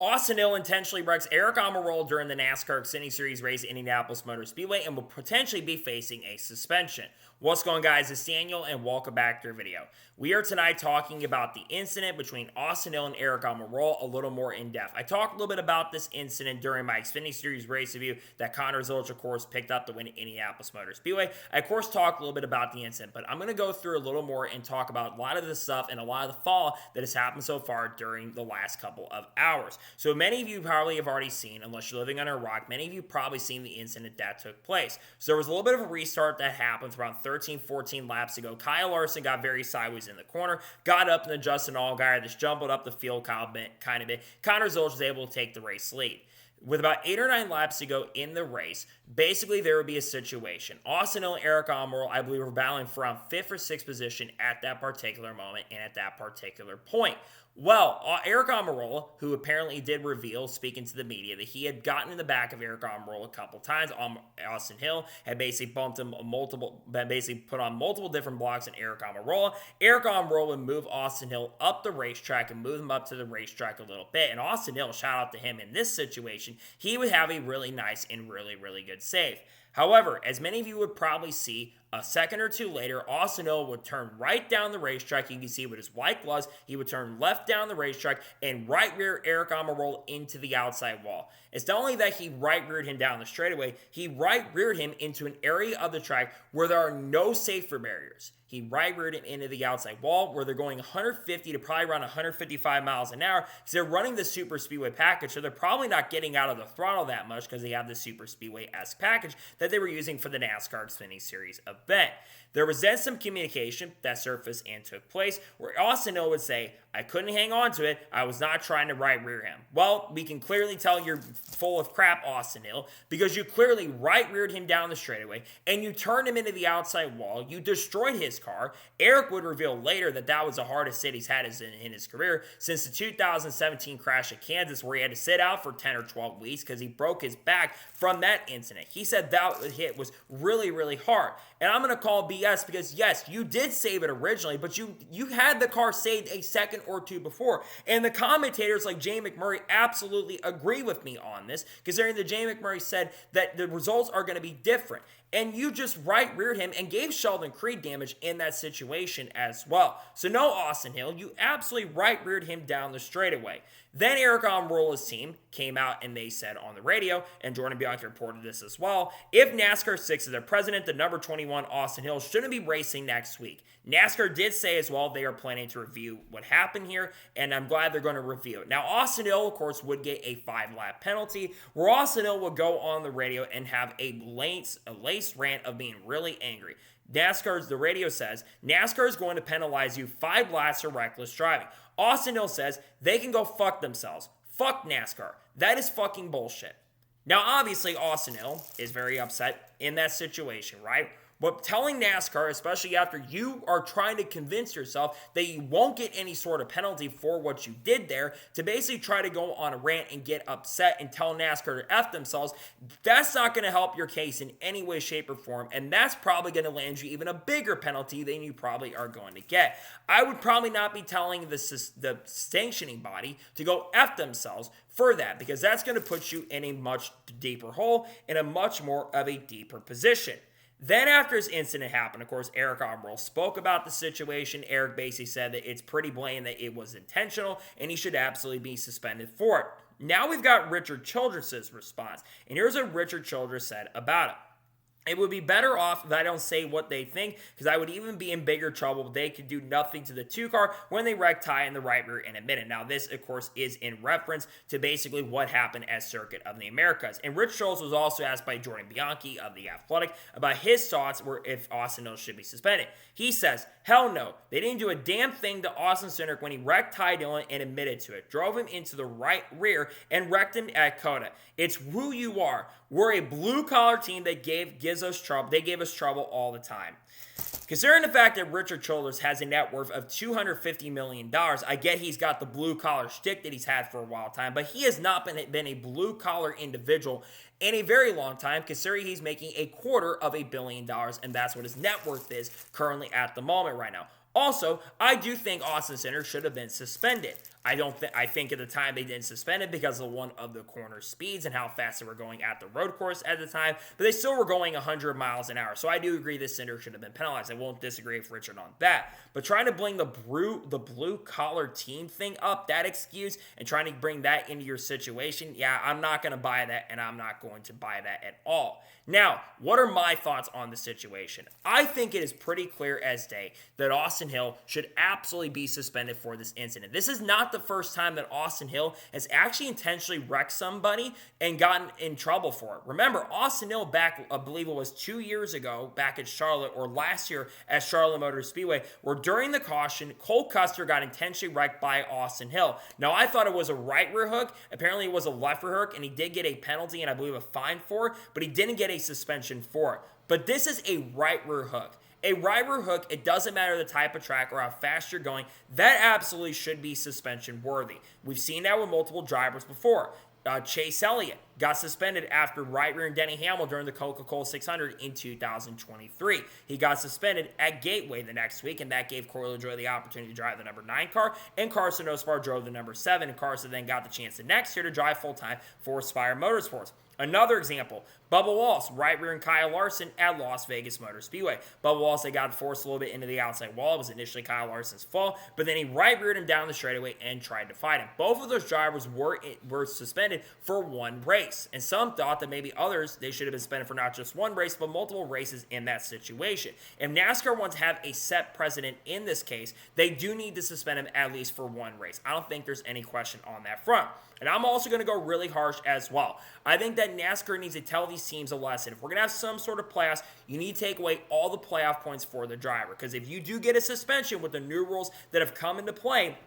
Austin Hill intentionally wrecks Aric Almirola during the NASCAR Xfinity Series race at Indianapolis Motor Speedway and will potentially be facing a suspension. What's going on, guys? It's Daniel and welcome back to our video. We are tonight talking about the incident between Austin Hill and Aric Almirola a little more in depth. I talked a little bit about this incident during my Xfinity Series race review that Connor Zilic, of course, picked up to win at Indianapolis Motor Speedway. I, of course, talked a little bit about the incident, but I'm going to go through a little more and talk about a lot of the stuff and a lot of the fall that has happened so far during the last couple of hours. So many of you probably have already seen, unless you're living under a rock, many of you probably seen the incident that took place. So there was a little bit of a restart that happened around 13-14 laps ago. Kyle Larson got very sideways in the corner, got up and Justin Allgaier just jumbled up the field kind of bit. Connor Zilic was able to take the race lead. With about 8 or 9 laps to go in the race, basically there would be a situation. Austin Hill and Aric Almirola, I believe, were battling for around 5th or 6th position at that particular moment and at that particular point. Well, Aric Almirola, who apparently did reveal, speaking to the media, that he had gotten in the back of Aric Almirola a couple times. Austin Hill had basically bumped him basically put on multiple different blocks in Aric Almirola. Aric Almirola would move Austin Hill up the racetrack and move him up to the racetrack a little bit. And Austin Hill, shout out to him in this situation, he would have a really nice and really good save. However, as many of you would probably see, a second or two later, Austin Hill would turn right down the racetrack. You can see with his white gloves, he would turn left down the racetrack and right rear Aric Almirola into the outside wall. It's not only that he right reared him down the straightaway, he right reared him into an area of the track where there are no safer barriers. He right reared him into the outside wall where they're going 150 to probably around 155 miles an hour because they're running the super speedway package, so they're probably not getting out of the throttle that much because they have the super speedway-esque package that they were using for the NASCAR Xfinity Series event. There was then some communication that surfaced and took place where Austin Hill would say, I couldn't hang on to it. I was not trying to right rear him. Well, we can clearly tell you're full of crap, Austin Hill, because you clearly right reared him down the straightaway and you turned him into the outside wall. You destroyed his car. Aric would reveal later that that was the hardest hit he's had in his career since the 2017 crash at Kansas where he had to sit out for 10 or 12 weeks because he broke his back from that incident. He said that hit was really hard. And I'm going to call BS because, yes, you did save it originally, but you had the car saved a second or two before. And the commentators like Jay McMurray absolutely agree with me on this, considering that Jay McMurray said that the results are going to be different. And you just right reared him and gave Sheldon Creed damage in that situation as well. So no, Austin Hill, you absolutely right reared him down the straightaway. Then Aric Almirola's team came out and they said on the radio, and Jordan Bianchi reported this as well, if NASCAR 6 is their president, the number 21 Austin Hill shouldn't be racing next week. NASCAR did say as well they are planning to review what happened here, and I'm glad they're going to review it. Now, Austin Hill, of course, would get a 5-lap penalty, where Austin Hill would go on the radio and have a laced rant of being really angry. The radio says, NASCAR is going to penalize you 5 laps for reckless driving. Austin Hill says they can go fuck themselves. Fuck NASCAR. That is fucking bullshit. Now, obviously, Austin Hill is very upset in that situation, right? But telling NASCAR, especially after you are trying to convince yourself that you won't get any sort of penalty for what you did there, to basically try to go on a rant and get upset and tell NASCAR to F themselves, that's not going to help your case in any way, shape, or form, and that's probably going to land you even a bigger penalty than you probably are going to get. I would probably not be telling the sanctioning body to go F themselves for that, because that's going to put you in a much deeper hole, in a much more of a deeper position. Then after this incident happened, of course, Aric Almirola spoke about the situation. Aric basically said that it's pretty blatant that it was intentional and he should absolutely be suspended for it. Now we've got Richard Childress' response. And here's what Richard Childress said about it. It would be better off if I don't say what they think, because I would even be in bigger trouble if they could do nothing to the 2 car when they wrecked Ty in the right rear and admit it. Now, this, of course, is in reference to basically what happened at Circuit of the Americas. And Rich Schultz was also asked by Jordan Bianchi of The Athletic about his thoughts were if Austin Hill should be suspended. He says, hell no. They didn't do a damn thing to Austin Cindric when he wrecked Ty Dillon and admitted to it. Drove him into the right rear and wrecked him at COTA. It's who you are. We're a blue-collar team that gives us trouble. They gave us trouble all the time. Considering the fact that Richard Childress has a net worth of $250 million, I get he's got the blue-collar shtick that he's had for a while time, but he has not been a blue-collar individual in a very long time, considering he's making $250 million, and that's what his net worth is currently at the moment right now. Also, I do think Austin Cindric should have been suspended. I think at the time they didn't suspend it because of one of the corner speeds and how fast they were going at the road course at the time, but they still were going 100 miles an hour. So I do agree this Cinder should have been penalized. I won't disagree with Richard on that. But trying to bring the blue collar team thing up, that excuse, and trying to bring that into your situation, yeah, I'm not going to buy that, and I'm not going to buy that at all. Now, what are my thoughts on the situation? I think it is pretty clear as day that Austin Hill should absolutely be suspended for this incident. This is not the first time that Austin Hill has actually intentionally wrecked somebody and gotten in trouble for it. Remember, Austin Hill back, I believe it was 2 years ago, back at Charlotte, or last year at Charlotte Motor Speedway, where during the caution, Cole Custer got intentionally wrecked by Austin Hill. Now, I thought it was a right rear hook. Apparently, it was a left rear hook, and he did get a penalty and I believe a fine for it, but he didn't get a suspension for it. But this is a right rear hook. A right rear hook, it doesn't matter the type of track or how fast you're going, that absolutely should be suspension worthy. We've seen that with multiple drivers before. Chase Elliott got suspended after right rear Denny Hamlin during the Coca-Cola 600 in 2023. He got suspended at Gateway the next week, and that gave Corey LaJoie the opportunity to drive the number 9 car, and Carson Ospar drove the number 7, and Carson then got the chance the next year to drive full-time for Spire Motorsports. Another example, Bubba Wallace, right rear and Kyle Larson at Las Vegas Motor Speedway. Bubba Wallace, they got forced a little bit into the outside wall. It was initially Kyle Larson's fault, but then he right reared him down the straightaway and tried to fight him. Both of those drivers were suspended for one race, and some thought that maybe others, they should have been suspended for not just one race, but multiple races in that situation. If NASCAR wants to have a set precedent in this case, they do need to suspend him at least for one race. I don't think there's any question on that front. And I'm also going to go really harsh as well. I think that NASCAR needs to tell these teams a lesson. If we're going to have some sort of playoffs, you need to take away all the playoff points for the driver. Because if you do get a suspension with the new rules that have come into play,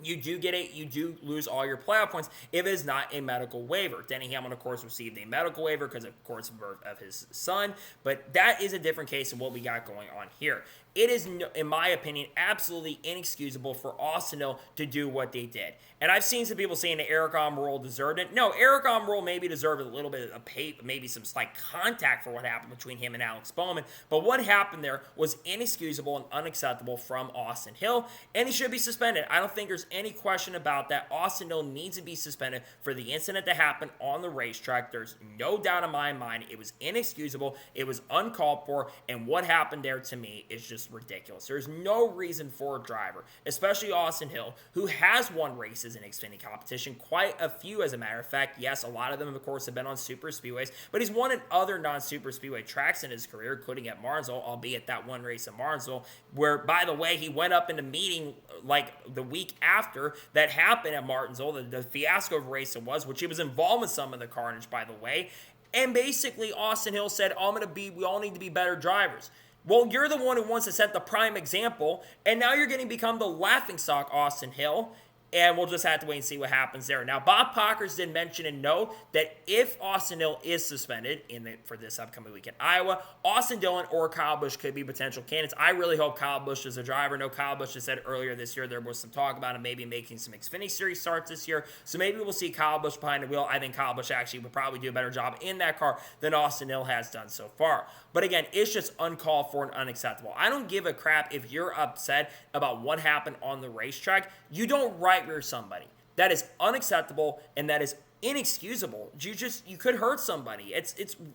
you do lose all your playoff points if it is not a medical waiver. Denny Hamlin, of course, received a medical waiver because, of course, of birth of his son. But that is a different case than what we got going on here. It is, in my opinion, absolutely inexcusable for Austin Hill to do what they did. And I've seen some people saying that Aric Almirola deserved it. No, Aric Almirola maybe deserved a little bit of maybe some slight contact for what happened between him and Alex Bowman. But what happened there was inexcusable and unacceptable from Austin Hill, and he should be suspended. I don't think there's any question about that. Austin Hill needs to be suspended for the incident that happened on the racetrack. There's no doubt in my mind. It was inexcusable. It was uncalled for, and what happened there to me is just ridiculous. There's no reason for a driver, especially Austin Hill, who has won races in Xfinity competition, quite a few as a matter of fact. Yes, a lot of them, of course, have been on super speedways, but he's won in other non-super speedway tracks in his career, including at Martinsville, albeit that one race at Martinsville, where, by the way, he went up in a meeting like the week after that happened at Martinsville, the fiasco of race it was, which he was involved in some of the carnage, by the way, and basically Austin Hill said, we all need to be better drivers. Well, you're the one who wants to set the prime example, and now you're going to become the laughingstock, Austin Hill, and we'll just have to wait and see what happens there. Now, Bob Pockers did mention and note that if Austin Hill is suspended for this upcoming week in Iowa, Austin Dillon or Kyle Busch could be potential candidates. I really hope Kyle Busch is a driver. I know Kyle Busch has said earlier this year there was some talk about him maybe making some Xfinity Series starts this year, so maybe we'll see Kyle Busch behind the wheel. I think Kyle Busch actually would probably do a better job in that car than Austin Hill has done so far. But again, it's just uncalled for and unacceptable. I don't give a crap if you're upset about what happened on the racetrack. You don't right rear somebody. That is unacceptable, and that is inexcusable. You could hurt somebody. It's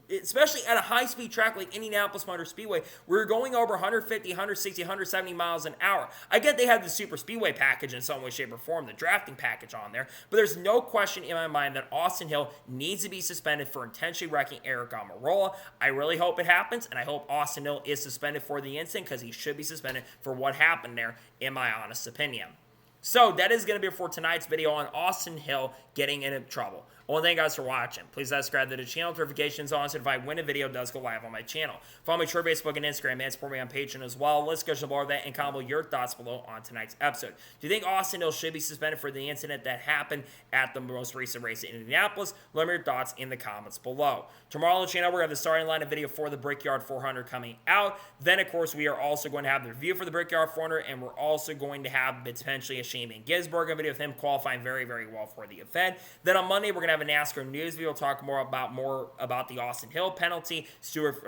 especially at a high-speed track like Indianapolis Motor Speedway, where you're going over 150, 160, 170 miles an hour. I get they have the super speedway package in some way, shape, or form, the drafting package on there, but there's no question in my mind that Austin Hill needs to be suspended for intentionally wrecking Aric Almirola. I really hope it happens, and I hope Austin Hill is suspended for the incident, because he should be suspended for what happened there, in my honest opinion. So that is going to be it for tonight's video on Austin Hill getting into trouble. I want to thank you guys for watching. Please subscribe to the channel, notifications on, so if I win a video, it does go live on my channel. Follow me on Twitter, Facebook, and Instagram, and support me on Patreon as well. Let's go below that and comment your thoughts below on tonight's episode. Do you think Austin Hill should be suspended for the incident that happened at the most recent race in Indianapolis? Let me know your thoughts in the comments below. Tomorrow on the channel, we're going to have the starting line of video for the Brickyard 400 coming out. Then, of course, we are also going to have the review for the Brickyard 400, and we're also going to have potentially a Shane Van Gisbergen video of him qualifying very, very well for the event. Then on Monday, we're going to have a NASCAR news video. We'll talk more about the Austin Hill penalty,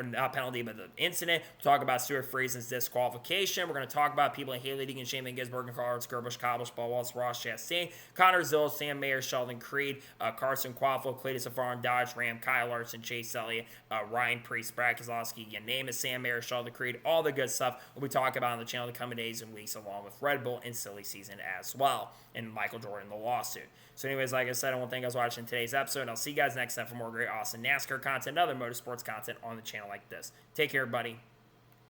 not penalty, but the incident. We'll talk about Stuart Friesen's disqualification. We're going to talk about people in Haley Deegan, Shane Gisberg, Carl Skirbush, Cobbles, Paul Waltz, Ross Chastain, Connor Zill, Sam Mayer, Sheldon Creed, Carson Quaffle, Cletus Safar, Dodge Ram, Kyle Larson, Chase Elliott, Ryan Priest, Brad Keselowski, you name it, Sam Mayer, Sheldon Creed, all the good stuff we'll be talking about on the channel in the coming days and weeks, along with Red Bull and silly season as well, and Michael Jordan, the lawsuit. So anyways, like I said, I want to thank you guys for watching today's episode, and I'll see you guys next time for more great, awesome NASCAR content and other motorsports content on the channel like this. Take care, buddy.